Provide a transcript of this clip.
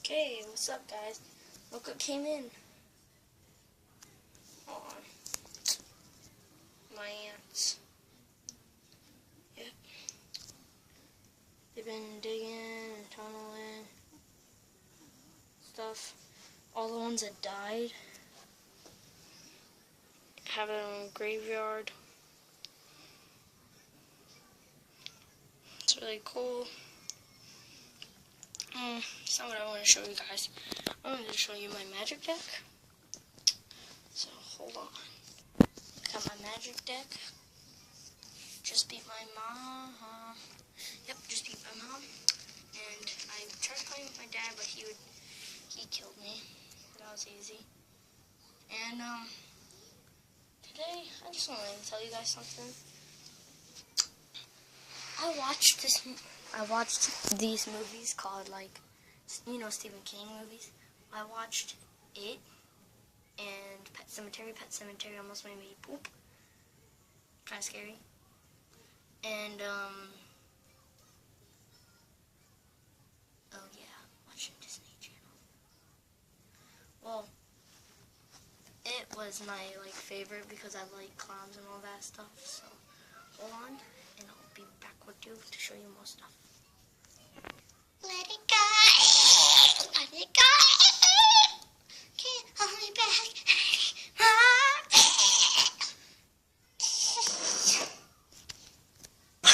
Okay, what's up, guys? Look what came in. Aw, my ants. Yep. They've been digging and tunneling stuff. All the ones that died have their own graveyard. It's really cool. It's not what I want to show you guys. I wanted to show you my magic deck. So, hold on. Got my magic deck. Just beat my mom. Yep, just beat my mom. And I tried playing with my dad, but he killed me. That was easy. And today I just want to tell you guys something. I watched these movies called, like, Stephen King movies. I watched it and Pet Sematary almost made me poop. Kind of scary. And oh yeah, watching Disney Channel. Well, it was my favorite because I like clowns and all that stuff. So hold on, and I'll be back with you to show you more stuff.